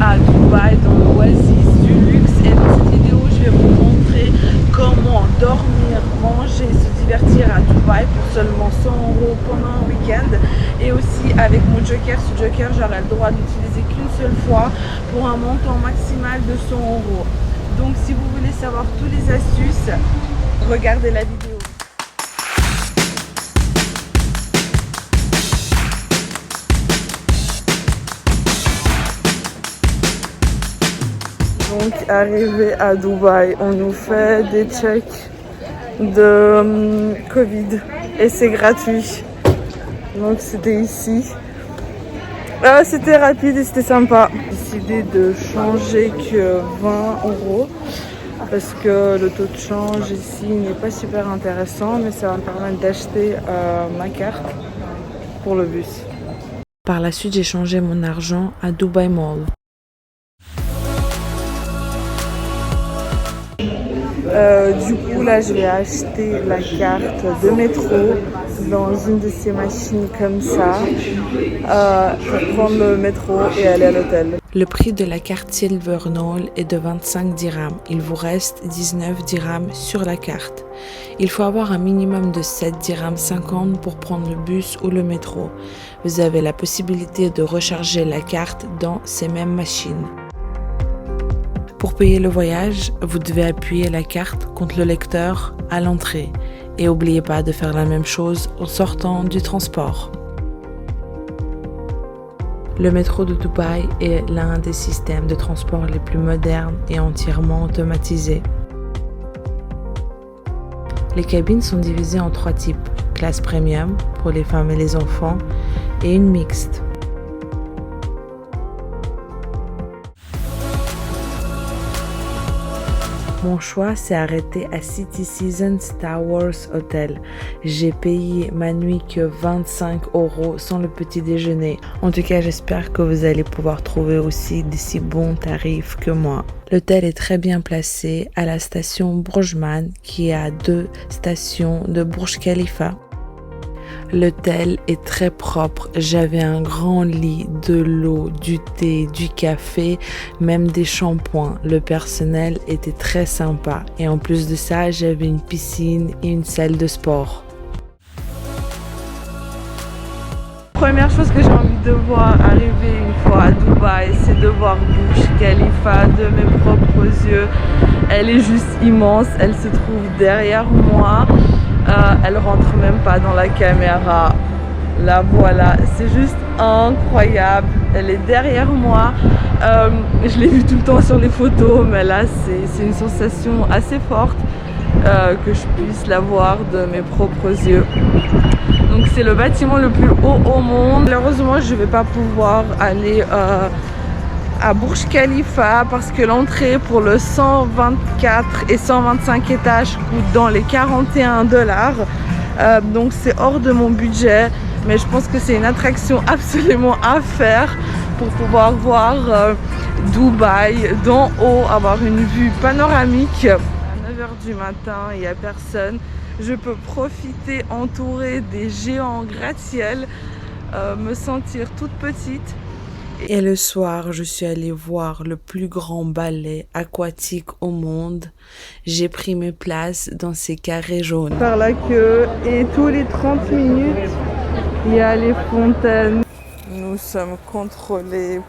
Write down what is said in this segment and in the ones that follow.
à Dubaï dans l'oasis du luxe et dans cette vidéo je vais vous montrer comment dormir, manger, se divertir à Dubaï pour seulement 100 € pendant un week-end. Et aussi avec mon joker, ce joker j'aurai le droit d'utiliser qu'une seule fois pour un montant maximal de 100 €. Donc si vous voulez savoir toutes les astuces, regardez la vidéo. Donc arrivé à Dubaï, on nous fait des checks de Covid et c'est gratuit. Donc c'était ici. C'était rapide et c'était sympa. J'ai décidé de changer que 20 € parce que le taux de change ici n'est pas super intéressant, mais ça va me permettre d'acheter ma carte pour le bus. Par la suite, j'ai changé mon argent à Dubai Mall. Du coup là je vais acheter la carte de métro dans une de ces machines comme ça pour prendre le métro et aller à l'hôtel. Le prix de la carte Silver Noll est de 25 dirhams. Il vous reste 19 dirhams sur la carte. Il faut avoir un minimum de 7 dirhams 50 pour prendre le bus ou le métro. Vous avez la possibilité de recharger la carte dans ces mêmes machines. Pour payer le voyage, vous devez appuyer la carte contre le lecteur à l'entrée et n'oubliez pas de faire la même chose en sortant du transport. Le métro de Dubaï est l'un des systèmes de transport les plus modernes et entièrement automatisés. Les cabines sont divisées en 3 types, classe premium pour les femmes et les enfants et une mixte. Mon choix s'est arrêté à City Seasons Towers Hotel. J'ai payé ma nuit que 25 € sans le petit déjeuner. En tout cas, j'espère que vous allez pouvoir trouver aussi des si bons tarifs que moi. L'hôtel est très bien placé à la station Bourjman qui est à 2 stations de Burj Khalifa. L'hôtel est très propre, j'avais un grand lit, de l'eau, du thé, du café, même des shampoings. Le personnel était très sympa et en plus de ça, j'avais une piscine et une salle de sport. Première chose que j'ai envie de voir arriver une fois à Dubaï, c'est de voir Burj Khalifa de mes propres yeux. Elle est juste immense, elle se trouve derrière moi. Elle rentre même pas dans la caméra. La voilà, c'est juste incroyable. Elle est derrière moi. Je l'ai vue tout le temps sur les photos, mais là c'est une sensation assez forte que je puisse la voir de mes propres yeux. Donc c'est le bâtiment le plus haut au monde. Malheureusement, je vais pas pouvoir aller à Burj Khalifa parce que l'entrée pour le 124 et 125 étages coûte dans les 41 $. Donc c'est hors de mon budget, mais je pense que c'est une attraction absolument à faire pour pouvoir voir Dubaï d'en haut, avoir une vue panoramique. À 9 h du matin, il n'y a personne. Je peux profiter entourée des géants gratte-ciel, me sentir toute petite. Et le soir, je suis allée voir le plus grand ballet aquatique au monde. J'ai pris mes places dans ces carrés jaunes. Par la queue et tous les 30 minutes, il y a les fontaines. Nous sommes contrôlés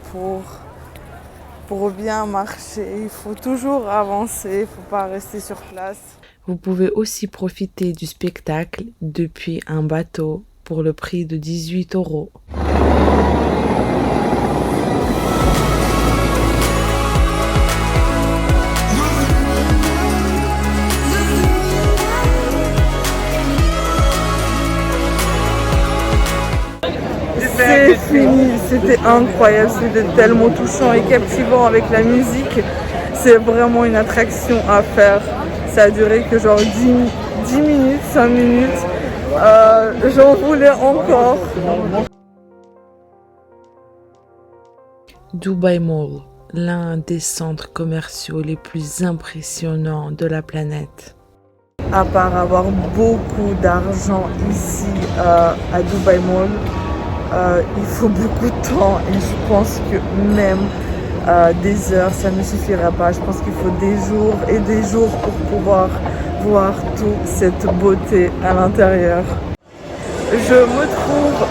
pour bien marcher. Il faut toujours avancer, il ne faut pas rester sur place. Vous pouvez aussi profiter du spectacle depuis un bateau pour le prix de 18 €. C'est fini, c'était incroyable, c'était tellement touchant et captivant avec la musique. C'est vraiment une attraction à faire. Ça a duré que genre 10 minutes, 5 minutes. J'en voulais encore. Dubai Mall, l'un des centres commerciaux les plus impressionnants de la planète. À part avoir beaucoup d'argent ici à Dubai Mall, il faut beaucoup de temps et je pense que même des heures, ça ne suffira pas. Je pense qu'il faut des jours et des jours pour pouvoir voir toute cette beauté à l'intérieur. Je me trouve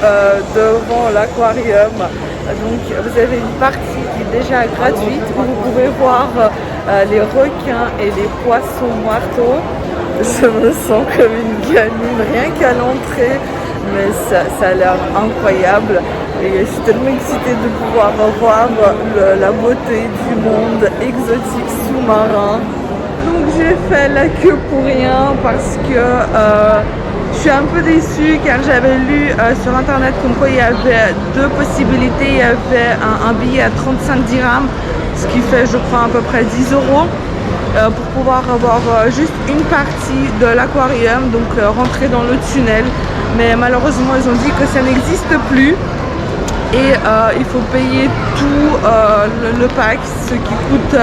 devant l'aquarium. Donc vous avez une partie qui est déjà gratuite où vous pouvez voir les requins et les poissons marteaux. Je me sens comme une gamine rien qu'à l'entrée, mais ça a l'air incroyable. Et je suis tellement excitée de pouvoir voir la beauté du monde exotique sous-marin. Donc j'ai fait la queue pour rien parce que je suis un peu déçue car j'avais lu sur internet comme quoi il y avait deux possibilités. Il y avait un billet à 35 dirhams, ce qui fait je crois à peu près 10 euros pour pouvoir avoir juste une partie de l'aquarium, donc rentrer dans le tunnel. Mais malheureusement ils ont dit que ça n'existe plus. Et il faut payer tout le pack, ce qui coûte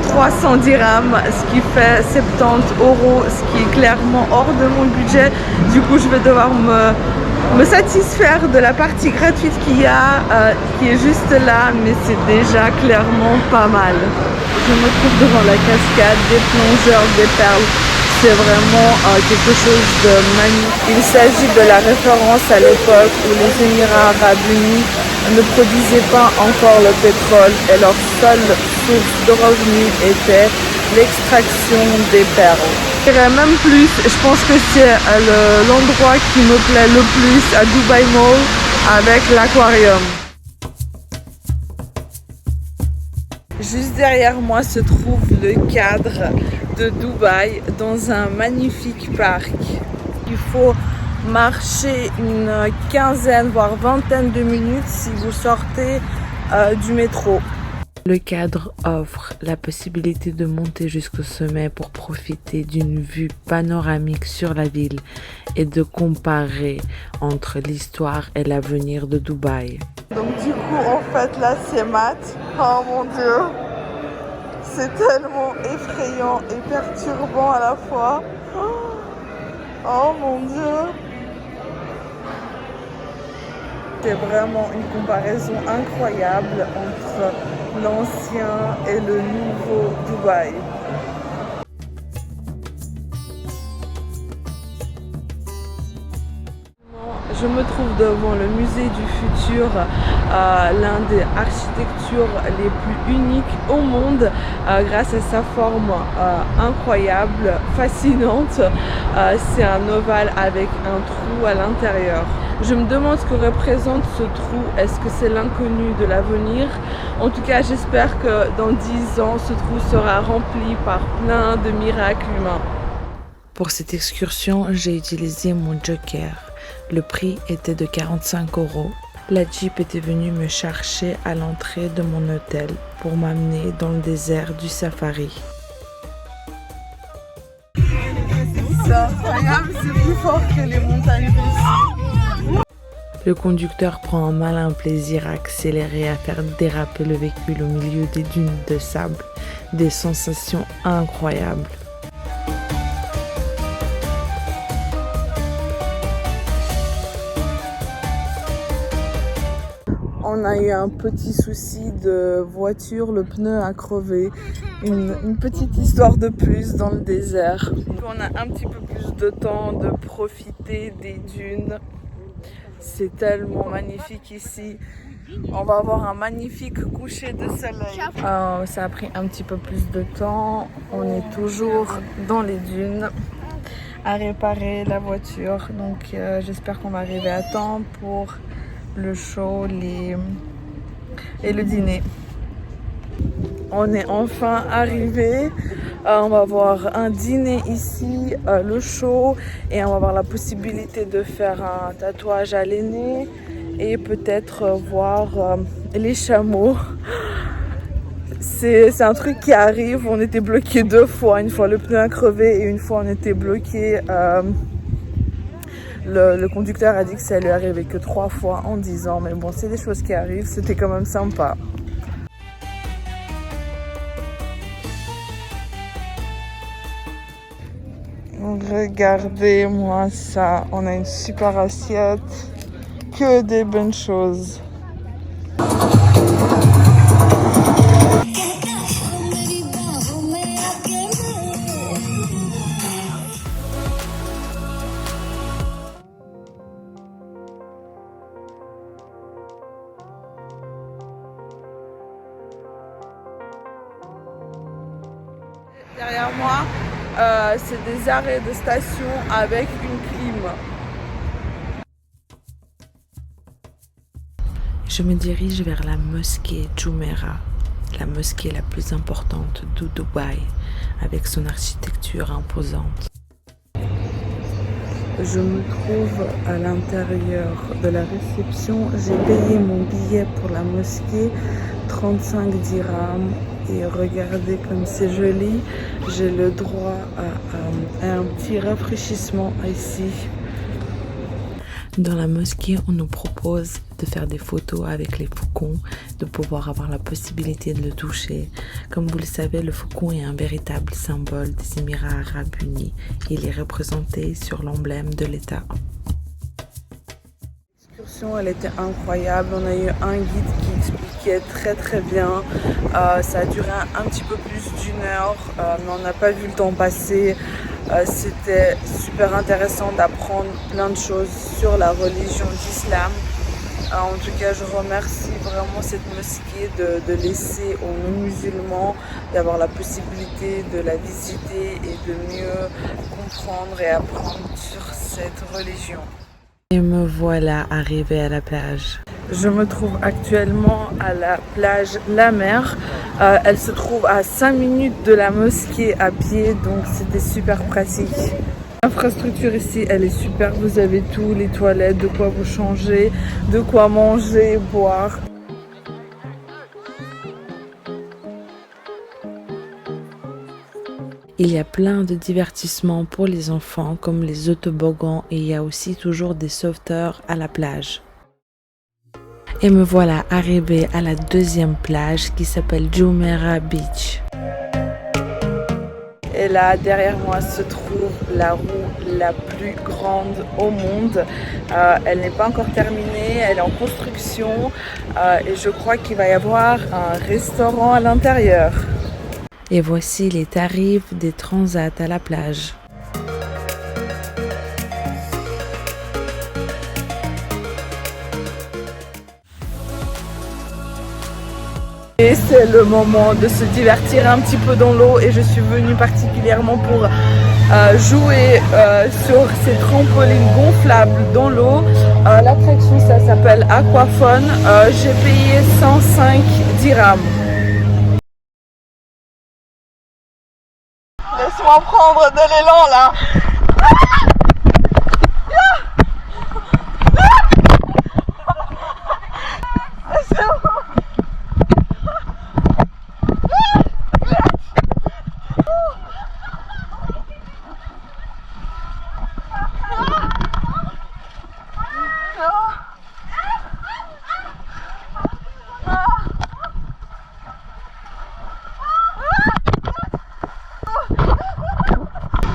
300 dirhams, ce qui fait 70 euros, ce qui est clairement hors de mon budget. Du coup, je vais devoir me satisfaire de la partie gratuite qu'il y a, qui est juste là, mais c'est déjà clairement pas mal. Je me trouve devant la cascade, des plongeurs, des perles. C'est vraiment quelque chose de magnifique. Il s'agit de la référence à l'époque où les Émirats Arabes Unis ne produisaient pas encore le pétrole et leur seule source de revenus était l'extraction des perles. Je dirais même plus, je pense que c'est l'endroit qui me plaît le plus à Dubai Mall avec l'aquarium. Juste derrière moi se trouve le cadre de Dubaï dans un magnifique parc. Il faut marcher une quinzaine voire vingtaine de minutes si vous sortez du métro. Le cadre offre la possibilité de monter jusqu'au sommet pour profiter d'une vue panoramique sur la ville et de comparer entre l'histoire et l'avenir de Dubaï. Donc du coup en fait là c'est mat. Oh mon dieu, c'est tellement effrayant et perturbant à la fois. Oh mon dieu. C'est vraiment une comparaison incroyable entre l'ancien et le nouveau Dubaï. Je me trouve devant le musée du futur, l'un des architectures les plus uniques au monde grâce à sa forme incroyable, fascinante. C'est un ovale avec un trou à l'intérieur. Je me demande ce que représente ce trou. Est-ce que c'est l'inconnu de l'avenir? En tout cas, j'espère que dans 10 ans, ce trou sera rempli par plein de miracles humains. Pour cette excursion, j'ai utilisé mon Joker. Le prix était de 45 €. La Jeep était venue me chercher à l'entrée de mon hôtel pour m'amener dans le désert du safari. C'est incroyable, c'est plus fort que les montagnes russes. Le conducteur prend un malin plaisir à accélérer, à faire déraper le véhicule au milieu des dunes de sable. Des sensations incroyables. On a eu un petit souci de voiture, le pneu a crevé. Une petite histoire de plus dans le désert. On a un petit peu plus de temps de profiter des dunes. C'est tellement magnifique ici. On va avoir un magnifique coucher de soleil. Ça a pris un petit peu plus de temps. On est toujours dans les dunes à réparer la voiture. Donc j'espère qu'on va arriver à temps pour le show et le dîner. On est enfin arrivé. On va avoir un dîner ici, le show, et on va avoir la possibilité de faire un tatouage à l'aîné et peut-être voir les chameaux. C'est un truc qui arrive. On était bloqué 2 fois. Une fois le pneu a crevé et une fois on était bloqué. Le conducteur a dit que ça lui arrivait que 3 fois en 10 ans. Mais bon, c'est des choses qui arrivent. C'était quand même sympa. Regardez-moi ça. On a une super assiette. Que des bonnes choses. Derrière moi, c'est des arrêts de station avec une clim. Je me dirige vers la mosquée Jumeirah, la mosquée la plus importante de Dubaï, avec son architecture imposante. Je me trouve à l'intérieur de la réception. J'ai payé mon billet pour la mosquée, 35 dirhams. Et regardez comme c'est joli. J'ai le droit à un petit rafraîchissement ici. Dans la mosquée, on nous propose de faire des photos avec les faucons, de pouvoir avoir la possibilité de le toucher. Comme vous le savez, le faucon est un véritable symbole des Émirats arabes unis. Il est représenté sur l'emblème de l'État. L'excursion, elle était incroyable. On a eu un guide qui expliquait très bien. Ça a duré un petit peu plus d'une heure, mais on n'a pas vu le temps passer. C'était super intéressant d'apprendre plein de choses sur la religion d'islam. En tout cas, je remercie vraiment cette mosquée de laisser aux non-musulmans d'avoir la possibilité de la visiter et de mieux comprendre et apprendre sur cette religion. Et me voilà arrivée à la plage. Je me trouve actuellement à la plage La Mer. Elle se trouve à 5 minutes de la mosquée à pied, donc c'était super pratique. L'infrastructure ici, elle est super. Vous avez tout, les toilettes, de quoi vous changer, de quoi manger, boire. Il y a plein de divertissements pour les enfants comme les autoboggans et il y a aussi toujours des sauveteurs à la plage. Et me voilà arrivée à la deuxième plage qui s'appelle Jumeirah Beach. Et là, derrière moi se trouve la roue la plus grande au monde. Elle n'est pas encore terminée, elle est en construction et je crois qu'il va y avoir un restaurant à l'intérieur. Et voici les tarifs des transats à la plage. Et c'est le moment de se divertir un petit peu dans l'eau et je suis venue particulièrement pour jouer sur ces trampolines gonflables dans l'eau. L'attraction, ça s'appelle Aquafun. J'ai payé 105 dirhams. Laisse-moi prendre de l'élan là.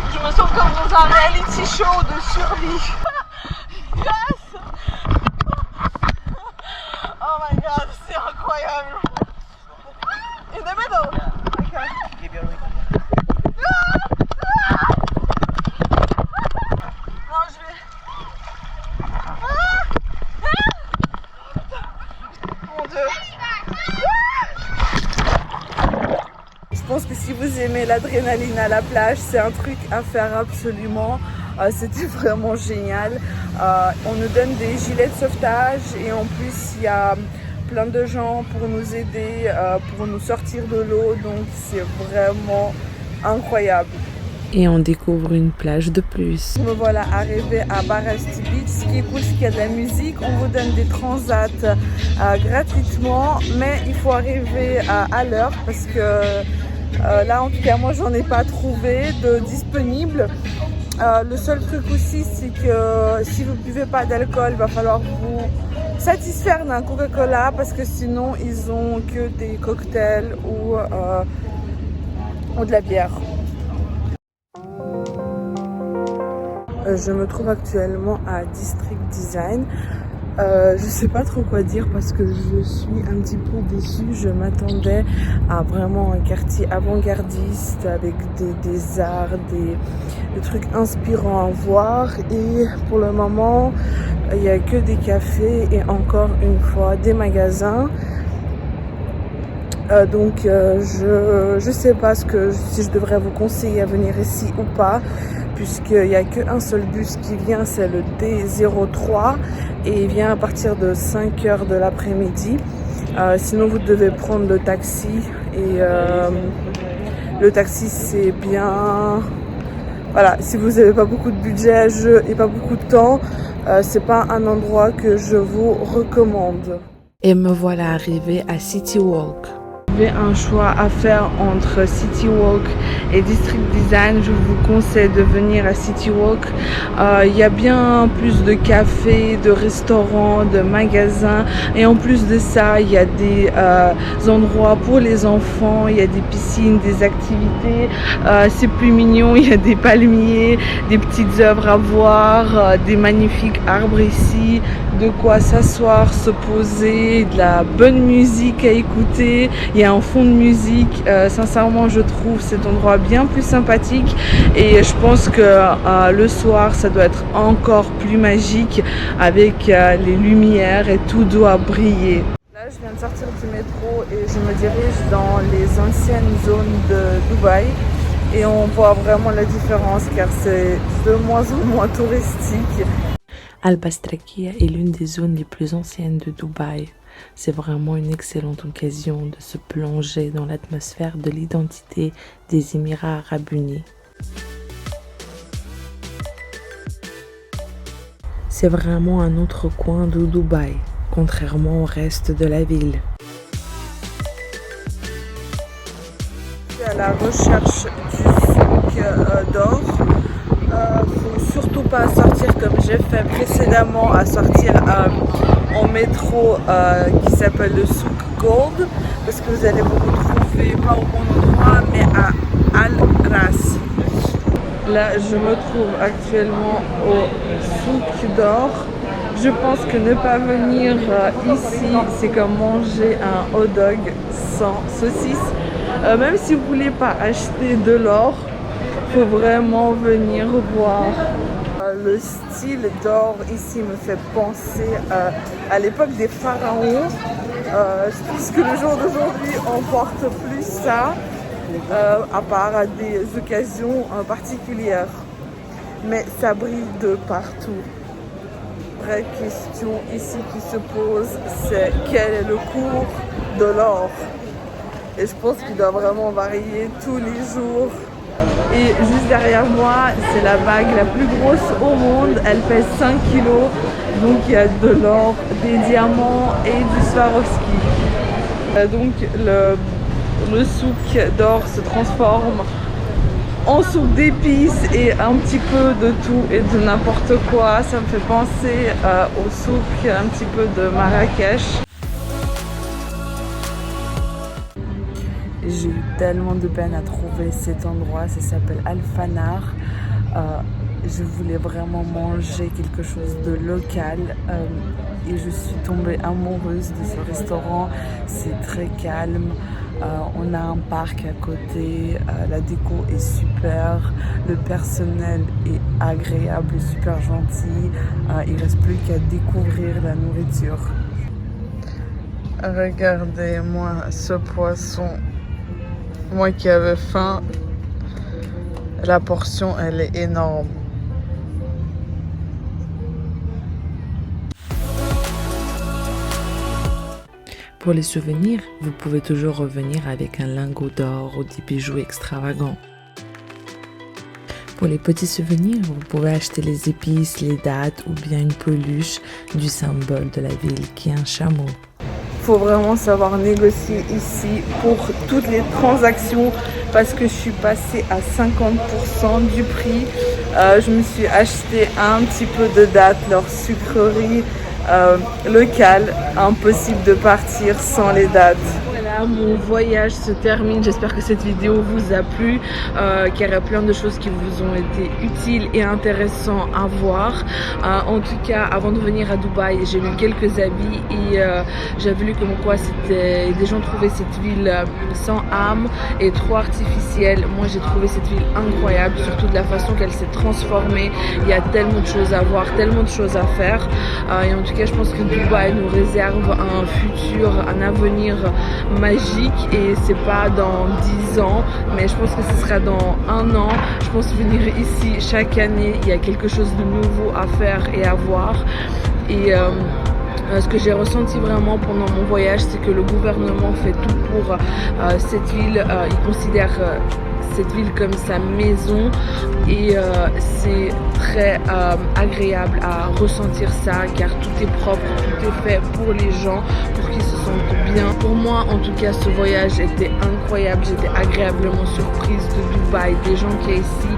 Je me sens comme dans un reality show de survie. Yes! Oh my god, c'est incroyable. In the middle. Okay. Non, je vais. Mon Dieu. Je pense que si vous aimez l'adrénaline à la plage, c'est un truc à faire absolument. C'était vraiment génial. On nous donne des gilets de sauvetage et en plus il y a plein de gens pour nous aider, pour nous sortir de l'eau. Donc c'est vraiment incroyable. Et on découvre une plage de plus. Me voilà arrivée à Barasti Beach. Ce qui est cool, c'est qu'il y a de la musique. On vous donne des transats gratuitement, mais il faut arriver à l'heure parce que là, en tout cas, moi, j'en ai pas trouvé de disponible. Le seul truc aussi, c'est que si vous buvez pas d'alcool, il va falloir vous satisfaire d'un Coca-Cola parce que sinon, ils ont que des cocktails ou de la bière. Je me trouve actuellement à District Design. Je sais pas trop quoi dire parce que je suis un petit peu déçue. Je m'attendais à vraiment un quartier avant-gardiste avec des arts, des trucs inspirants à voir. Et pour le moment, il n'y a que des cafés et encore une fois des magasins. Je sais pas si je devrais vous conseiller à venir ici ou pas, puisqu'il n'y a qu'un seul bus qui vient, c'est le D03 et il vient à partir de 5h de l'après-midi. Sinon vous devez prendre le taxi et le taxi c'est bien. Voilà, si vous n'avez pas beaucoup de budget et pas beaucoup de temps, c'est pas un endroit que je vous recommande. Et me voilà arrivée à City Walk. Vous avez un choix à faire entre City Walk et District Design, je vous conseille de venir à City Walk. Il y a bien plus de cafés, de restaurants, de magasins et en plus de ça, il y a des endroits pour les enfants, il y a des piscines, des activités. C'est plus mignon, il y a des palmiers, des petites œuvres à voir, des magnifiques arbres ici, de quoi s'asseoir, se poser, de la bonne musique à écouter. Il y a un fond de musique, sincèrement je trouve cet endroit bien plus sympathique et je pense que le soir ça doit être encore plus magique avec les lumières et tout doit briller. Là je viens de sortir du métro et je me dirige dans les anciennes zones de Dubaï et on voit vraiment la différence car c'est de moins en moins touristique. Al-Bastrakia est l'une des zones les plus anciennes de Dubaï. C'est vraiment une excellente occasion de se plonger dans l'atmosphère de l'identité des Émirats arabes unis. C'est vraiment un autre coin de Dubaï, contrairement au reste de la ville. Je suis à la recherche du souk d'or. Faut surtout pas sortir comme j'ai fait précédemment, à sortir en métro qui s'appelle le souk Gold, parce que vous allez vous retrouver pas au bon endroit mais à Al-Ras. Là je me trouve actuellement au souk d'or. Je pense que ne pas venir ici c'est comme manger un hot dog sans saucisse. Même si vous voulez pas acheter de l'or, faut vraiment venir voir. Le style d'or ici me fait penser à l'époque des pharaons. Je pense que le jour d'aujourd'hui on porte plus ça, à part à des occasions particulières. Mais ça brille de partout. Vraie question ici qui se pose, c'est quel est le cours de l'or? Et je pense qu'il doit vraiment varier tous les jours. Et juste derrière moi, c'est la bague la plus grosse au monde. Elle pèse 5 kilos. Donc il y a de l'or, des diamants et du Swarovski. Donc le souk d'or se transforme en souk d'épices et un petit peu de tout et de n'importe quoi. Ça me fait penser au souk un petit peu de Marrakech. J'ai eu tellement de peine à trouver cet endroit, ça s'appelle Al-Fanar. Je voulais vraiment manger quelque chose de local et je suis tombée amoureuse de ce restaurant. C'est très calme, on a un parc à côté, la déco est super, le personnel est agréable et super gentil. Il ne reste plus qu'à découvrir la nourriture. Regardez-moi ce poisson. Moi qui avais faim, la portion elle est énorme. Pour les souvenirs, vous pouvez toujours revenir avec un lingot d'or ou des bijoux extravagants. Pour les petits souvenirs, vous pouvez acheter les épices, les dattes ou bien une peluche du symbole de la ville qui est un chameau. Faut vraiment savoir négocier ici pour toutes les transactions parce que je suis passée à 50% du prix. Je me suis acheté un petit peu de dattes, leur sucrerie locale. Impossible de partir sans les dattes. Voilà, mon voyage se termine. J'espère que cette vidéo vous a plu, qu'il y aura plein de choses qui vous ont été utiles et intéressantes à voir. En tout cas, avant de venir à Dubaï, j'ai lu quelques avis et j'ai vu comme quoi des gens trouvaient cette ville sans âme et trop artificielle. Moi, j'ai trouvé cette ville incroyable, surtout de la façon qu'elle s'est transformée. Il y a tellement de choses à voir, tellement de choses à faire. Et en tout cas, je pense que Dubaï nous réserve un futur, un avenir magnifique magique et c'est pas dans 10 ans, mais je pense que ce sera dans 1 an. Je pense venir ici chaque année, il y a quelque chose de nouveau à faire et à voir. Et ce que j'ai ressenti vraiment pendant mon voyage, c'est que le gouvernement fait tout pour cette ville. Il considère cette ville comme sa maison et c'est très agréable à ressentir ça, car tout est propre, tout est fait pour les gens, pour qu'ils se sentent bien. Pour moi en tout cas, ce voyage était incroyable, j'étais agréablement surprise de Dubaï. Des gens qui sont ici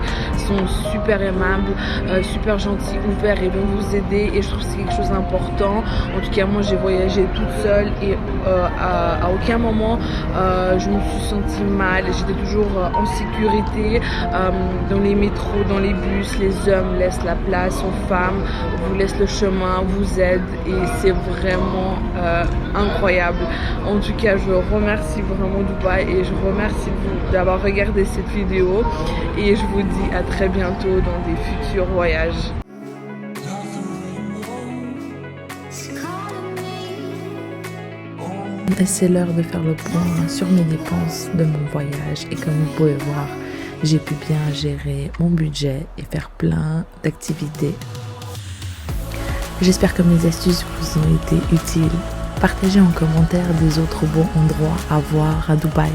sont super aimables, super gentils, ouverts et vont vous aider, et je trouve que c'est quelque chose d'important. En tout cas moi j'ai voyagé toute seule et à aucun moment je me suis sentie mal, j'étais toujours en sécurité. Dans les métros, dans les bus, les hommes laissent la place aux femmes, vous laissent le chemin, vous aident, et c'est vraiment incroyable. En tout cas, je remercie vraiment Dubaï et je remercie vous d'avoir regardé cette vidéo, et je vous dis à très bientôt dans des futurs voyages. Et c'est l'heure de faire le point sur mes dépenses de mon voyage, et comme vous pouvez voir, j'ai pu bien gérer mon budget et faire plein d'activités. J'espère que mes astuces vous ont été utiles. Partagez en commentaire des autres bons endroits à voir à Dubaï.